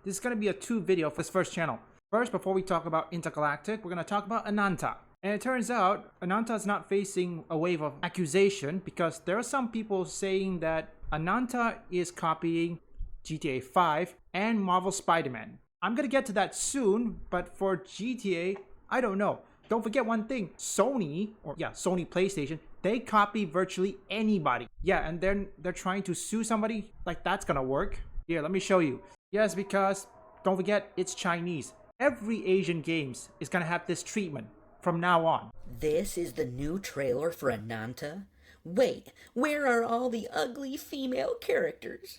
This is going to be a 2 video for this first channel. First, before we talk about Intergalactic, we're going to talk about Ananta. And it turns out, Ananta is not facing a wave of accusation because there are some people saying that Ananta is copying GTA 5 and Marvel Spider-Man. I'm going to get to that soon, but for GTA, I don't know. Don't forget one thing, Sony PlayStation, they copy virtually anybody. Yeah, and then they're trying to sue somebody, like that's gonna work. Here, let me show you. Yes, because don't forget, it's Chinese. Every Asian games is gonna have this treatment from now on. This is the new trailer for Ananta? Wait, where are all the ugly female characters?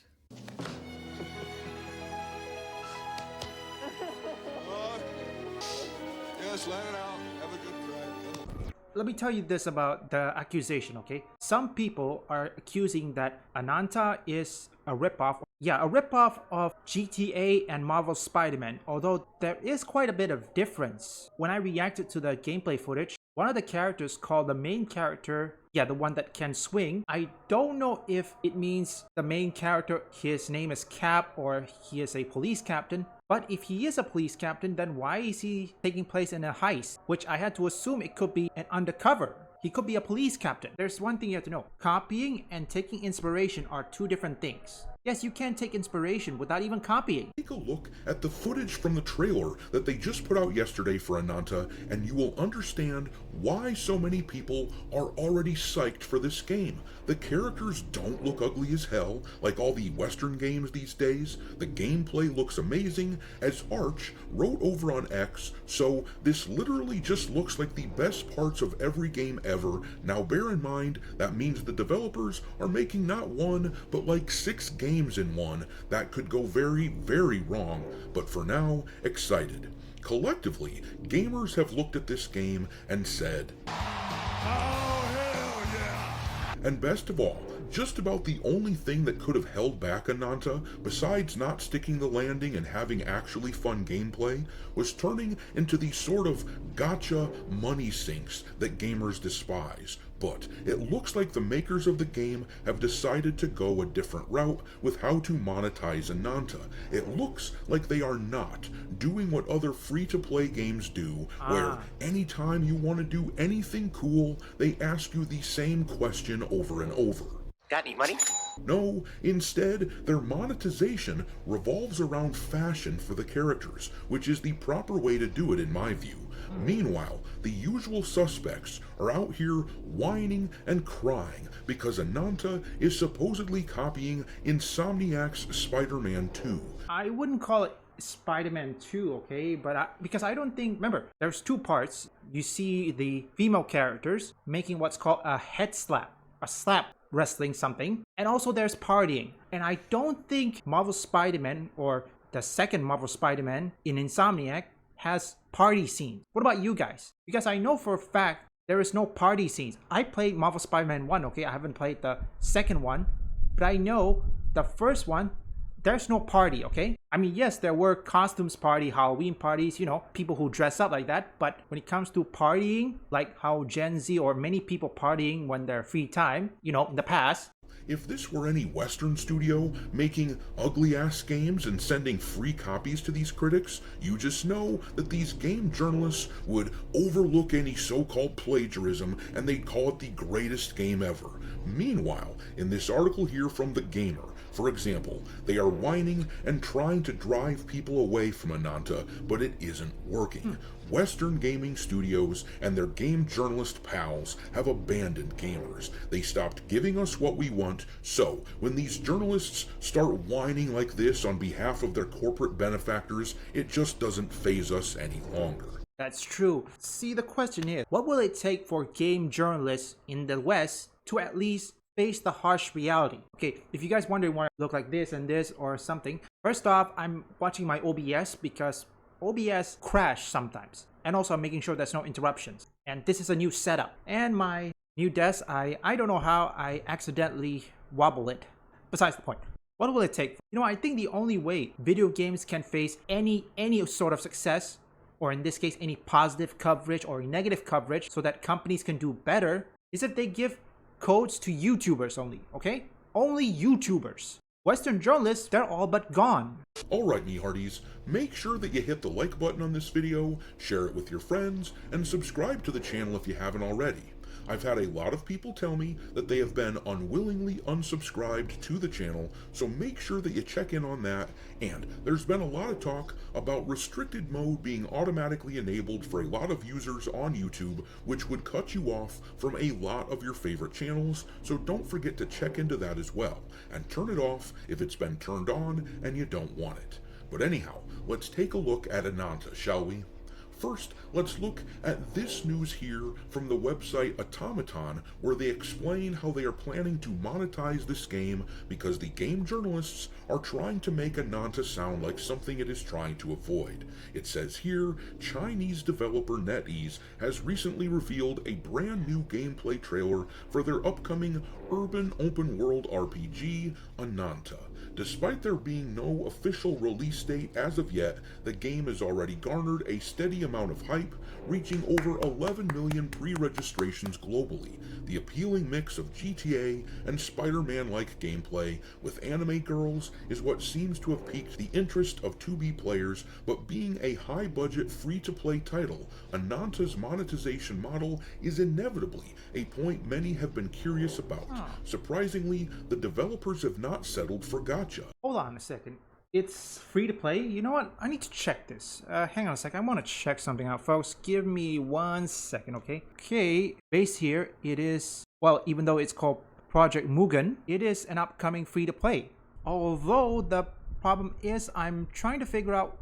Yes, let it out. Have a good cry. Let me tell you this about the accusation, okay? Some people are accusing that Ananta is a ripoff. Yeah, a ripoff of GTA and Marvel Spider-Man, although there is quite a bit of difference. When I reacted to the gameplay footage, one of the characters called the main character, yeah, the one that can swing. I don't know if it means the main character, his name is Cap, or he is a police captain. But if he is a police captain, then why is he taking place in a heist? Which I had to assume it could be an undercover. He could be a police captain. There's one thing you have to know. Copying and taking inspiration are two different things. Yes, you can take inspiration without even copying. Take a look at the footage from the trailer that they just put out yesterday for Ananta, and you will understand why so many people are already psyched for this game. The characters don't look ugly as hell, like all the Western games these days. The gameplay looks amazing, as Arch wrote over on X, so this literally just looks like the best parts of every game ever. Now bear in mind, that means the developers are making not one, but like 6 games in one. That could go very, very wrong, but for now, excited. Collectively, gamers have looked at this game and said, "Oh, hell yeah!" And best of all, just about the only thing that could have held back Ananta, besides not sticking the landing and having actually fun gameplay, was turning into the sort of gotcha money sinks that gamers despise. But it looks like the makers of the game have decided to go a different route with how to monetize Ananta. It looks like they are not doing what other free-to-play games do, where anytime you want to do anything cool, they ask you the same question over and over. Got any money? No, instead, their monetization revolves around fashion for the characters, which is the proper way to do it in my view. Meanwhile, the usual suspects are out here whining and crying because Ananta is supposedly copying Insomniac's Spider-Man 2. I wouldn't call it Spider-Man 2, okay? But because I don't think, remember, there's 2 parts. You see the female characters making what's called a head slap, a slap wrestling something, and also there's partying. And I don't think Marvel Spider-Man, or the second Marvel Spider-Man in Insomniac, has party scenes. What about you guys? Because I know for a fact there is no party scenes. I played Marvel Spider-Man 1, okay? I haven't played the second one, but I know the first one, there's no party, okay? I mean, yes, there were costumes party, Halloween parties, you know, people who dress up like that, but when it comes to partying, like how Gen Z or many people partying when they're free time, you know, in the past, if this were any Western studio making ugly-ass games and sending free copies to these critics, you just know that these game journalists would overlook any so-called plagiarism and they'd call it the greatest game ever. Meanwhile, in this article here from The Gamer, for example, they are whining and trying to drive people away from Ananta, but it isn't working. Western gaming studios and their game journalist pals have abandoned gamers. They stopped giving us what we want, so when these journalists start whining like this on behalf of their corporate benefactors, it just doesn't faze us any longer. that's true. See, the question is, what will it take for game journalists in the West to at least face the harsh reality? Okay, if you guys wondering why I look like this and this or something, first off, I'm watching my OBS because OBS crash sometimes, and also I'm making sure there's no interruptions. And this is a new setup, and my new desk, I don't know how I accidentally wobble it. Besides the point, what will it take? You know, I think the only way video games can face any sort of success, or in this case any positive coverage or negative coverage, so that companies can do better, is if they give codes to YouTubers only, okay? Only YouTubers. Western journalists, they're all but gone. Alright, me hearties, make sure that you hit the like button on this video, share it with your friends, and subscribe to the channel if you haven't already. I've had a lot of people tell me that they have been unwillingly unsubscribed to the channel, so make sure that you check in on that. And there's been a lot of talk about restricted mode being automatically enabled for a lot of users on YouTube, which would cut you off from a lot of your favorite channels, so don't forget to check into that as well, and turn it off if it's been turned on and you don't want it. But anyhow, let's take a look at Ananta, shall we? First, let's look at this news here from the website Automaton, where they explain how they are planning to monetize this game because the game journalists are trying to make Ananta sound like something it is trying to avoid. It says here, Chinese developer NetEase has recently revealed a brand new gameplay trailer for their upcoming urban open world RPG, Ananta. Despite there being no official release date as of yet, the game has already garnered a steady amount of hype, reaching over 11 million pre-registrations globally. The appealing mix of GTA and Spider-Man-like gameplay with anime girls is what seems to have piqued the interest of 2B players, but being a high-budget free-to-play title, Ananta's monetization model is inevitably a point many have been curious about. Surprisingly, the developers have not settled for gacha. Hold on a second. It's free to play? You know what? I need to check this. Hang on a second. I want to check something out, folks. Give me 1 second, okay? Okay, base here, it is, well, even though it's called Project Mugen, it is an upcoming free to play. Although the problem is I'm trying to figure out,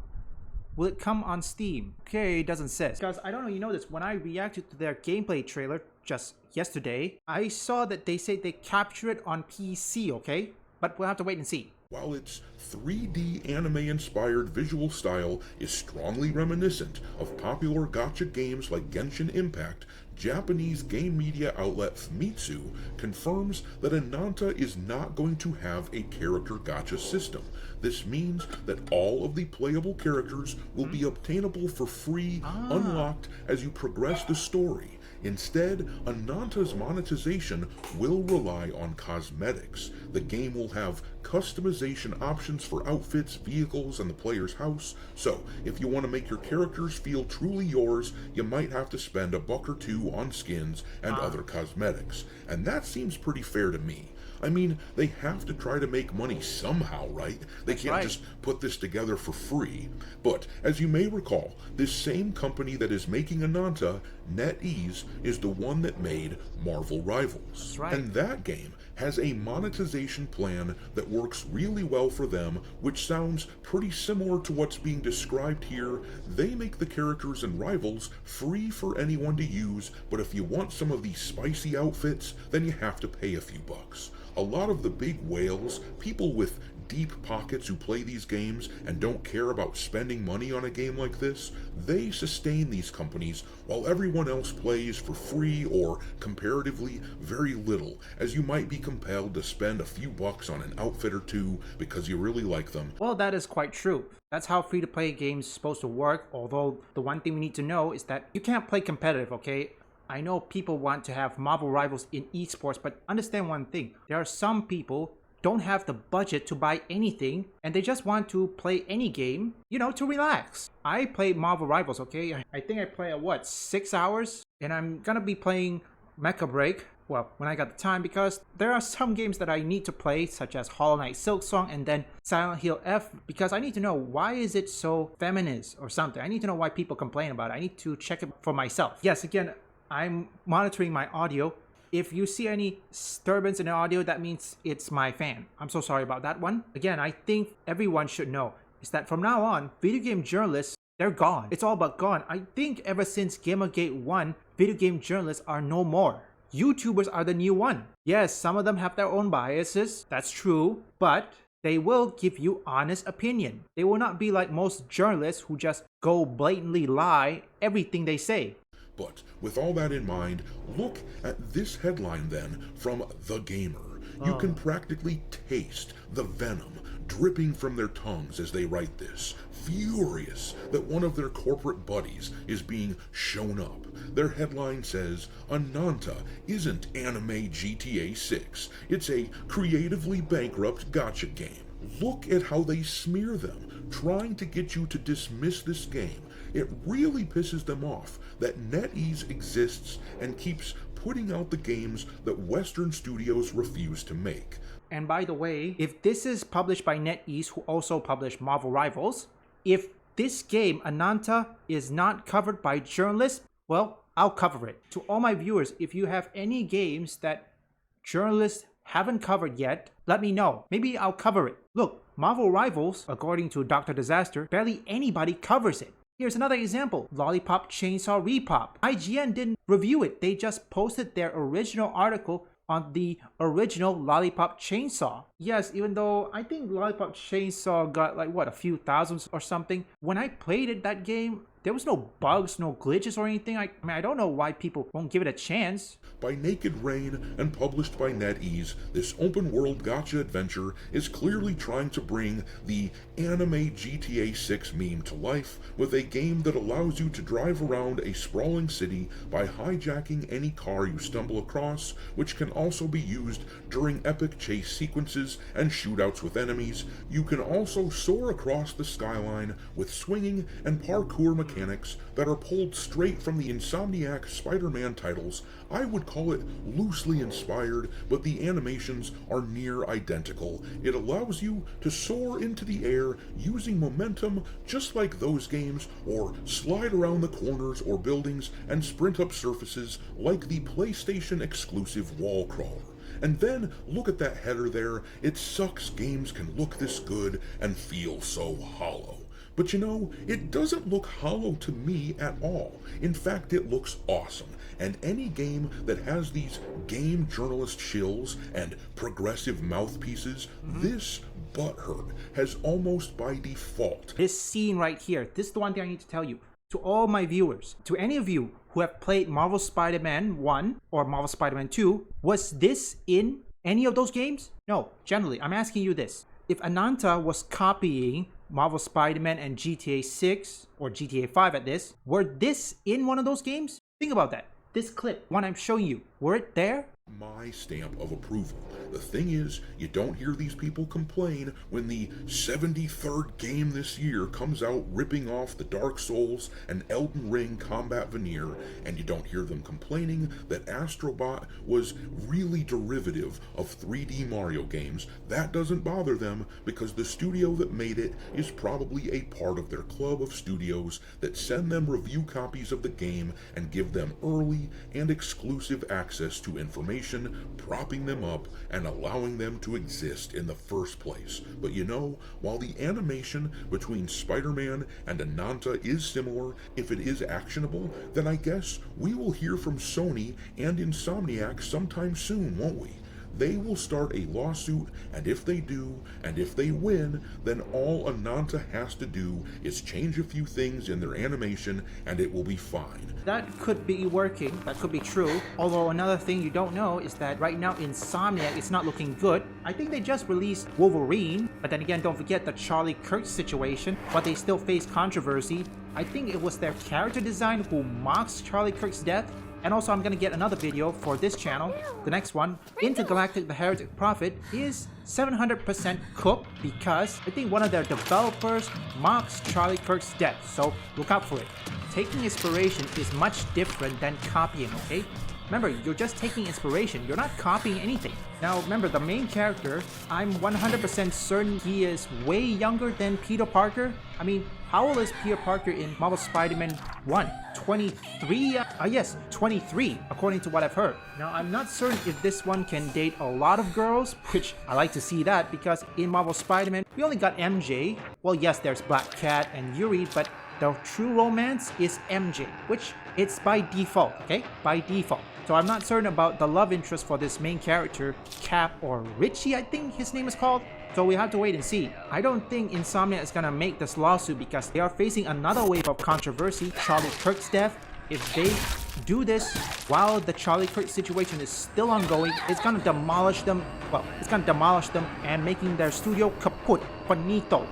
will it come on Steam? Okay, it doesn't say. Because I don't know, you know this, when I reacted to their gameplay trailer just yesterday, I saw that they said they captured it on PC, okay? But we'll have to wait and see. While its 3D anime-inspired visual style is strongly reminiscent of popular gacha games like Genshin Impact, Japanese game media outlet Famitsu confirms that Ananta is not going to have a character gacha system. This means that all of the playable characters will be obtainable for free, unlocked as you progress the story. Instead, Ananta's monetization will rely on cosmetics. The game will have customization options for outfits, vehicles, and the player's house, so if you want to make your characters feel truly yours, you might have to spend $1 or $2 on skins and other cosmetics. And that seems pretty fair to me. I mean, they have to try to make money somehow, right? They can't just put this together for free. But, as you may recall, this same company that is making Ananta, NetEase, is the one that made Marvel Rivals. And that game has a monetization plan that works really well for them, which sounds pretty similar to what's being described here. They make the characters in Rivals free for anyone to use, but if you want some of these spicy outfits, then you have to pay a few bucks. A lot of the big whales, people with deep pockets who play these games and don't care about spending money on a game like this, they sustain these companies while everyone else plays for free or comparatively very little, as you might be compelled to spend a few bucks on an outfit or two because you really like them. Well, that is quite true. That's how free-to-play games are supposed to work, although the one thing we need to know is that you can't play competitive, okay? I know people want to have Marvel Rivals in esports, but understand one thing. There are some people don't have the budget to buy anything, and they just want to play any game, you know, to relax. I play Marvel Rivals, okay? I think I play at 6 hours? And I'm gonna be playing Mecha Break, well, when I got the time, because there are some games that I need to play, such as Hollow Knight Silksong and then Silent Hill F, because I need to know why is it so feminist or something. I need to know why people complain about it. I need to check it for myself. Yes, again, I'm monitoring my audio. If you see any disturbance in the audio, that means it's my fan. I'm so sorry about that one. Again, I think everyone should know is that from now on, video game journalists, they're gone. It's all but gone. I think ever since Gamergate 1, video game journalists are no more. YouTubers are the new one. Yes, some of them have their own biases, that's true, but they will give you honest opinion. They will not be like most journalists who just go blatantly lie everything they say. But with all that in mind, look at this headline then from The Gamer. You can practically taste the venom dripping from their tongues as they write this, furious that one of their corporate buddies is being shown up. Their headline says, Ananta isn't anime GTA 6, it's a creatively bankrupt gacha game. Look at how they smear them, trying to get you to dismiss this game. It really pisses them off that NetEase exists and keeps putting out the games that Western studios refuse to make. And by the way, if this is published by NetEase, who also publish Marvel Rivals, if this game, Ananta, is not covered by journalists, well, I'll cover it. To all my viewers, if you have any games that journalists haven't covered yet, let me know. Maybe I'll cover it. Look, Marvel Rivals, according to Dr. Disaster, barely anybody covers it. Here's another example, Lollipop Chainsaw Repop. IGN didn't review it, they just posted their original article on the original Lollipop Chainsaw. Yes, even though I think Lollipop Chainsaw got like what, a few thousands or something. When I played it, that game, there was no bugs, no glitches or anything. I mean, I don't know why people won't give it a chance. By Naked Rain and published by NetEase, this open-world gacha adventure is clearly trying to bring the anime GTA 6 meme to life with a game that allows you to drive around a sprawling city by hijacking any car you stumble across, which can also be used during epic chase sequences and shootouts with enemies. You can also soar across the skyline with swinging and parkour mechanics that are pulled straight from the Insomniac Spider-Man titles. I would call it loosely inspired, but the animations are near identical. It allows you to soar into the air using momentum just like those games, or slide around the corners or buildings and sprint up surfaces like the PlayStation exclusive Wall Crawler. And then look at that header there. It sucks games can look this good and feel so hollow. But you know, it doesn't look hollow to me at all. In fact, it looks awesome. And any game that has these game journalist shills and progressive mouthpieces, this butthurt has almost by default. This scene right here, this is the one thing I need to tell you. To all my viewers, to any of you who have played Marvel Spider-Man 1 or Marvel Spider-Man 2, was this in any of those games? No, generally, I'm asking you this. If Ananta was copying Marvel Spider-Man and GTA 6, or GTA 5 at this, were this in one of those games? Think about that. This clip, one I'm showing you, were it there? My stamp of approval. The thing is, you don't hear these people complain when the 73rd game this year comes out ripping off the Dark Souls and Elden Ring combat veneer, and you don't hear them complaining that Astrobot was really derivative of 3D Mario games. That doesn't bother them because the studio that made it is probably a part of their club of studios that send them review copies of the game and give them early and exclusive access to information, propping them up and allowing them to exist in the first place. But you know, while the animation between Spider-Man and Ananta is similar, if it is actionable, then I guess we will hear from Sony and Insomniac sometime soon, won't we? They will start a lawsuit, and if they do, and if they win, then all Ananta has to do is change a few things in their animation, and it will be fine. That could be working, that could be true. Although another thing you don't know is that right now Insomniac is not looking good. I think they just released Wolverine, but then again, don't forget the Charlie Kirk situation, but they still face controversy. I think it was their character design who mocks Charlie Kirk's death. And also, I'm gonna get another video for this channel. The next one, Intergalactic the Heretic Prophet, is 700% cooked because I think one of their developers mocks Charlie Kirk's death, so look out for it. Taking inspiration is much different than copying, okay? Remember, you're just taking inspiration, you're not copying anything. Now remember, the main character, I'm 100% certain he is way younger than Peter Parker. I mean, how old is Peter Parker in Marvel Spider-Man 1? 23? Yes, 23, according to what I've heard. Now, I'm not certain if this one can date a lot of girls, which I like to see that because in Marvel Spider-Man, we only got MJ. Well, yes, there's Black Cat and Yuri, but the true romance is MJ, which it's by default, okay? By default. So I'm not certain about the love interest for this main character, Cap or Richie, I think his name is called. So we have to wait and see. I don't think Insomnia is gonna make this lawsuit because they are facing another wave of controversy, Charlie Kirk's death, if they do this while the Charlie Kirk situation is still ongoing, it's gonna demolish them. Well, it's gonna demolish them and making their studio kaput, finito.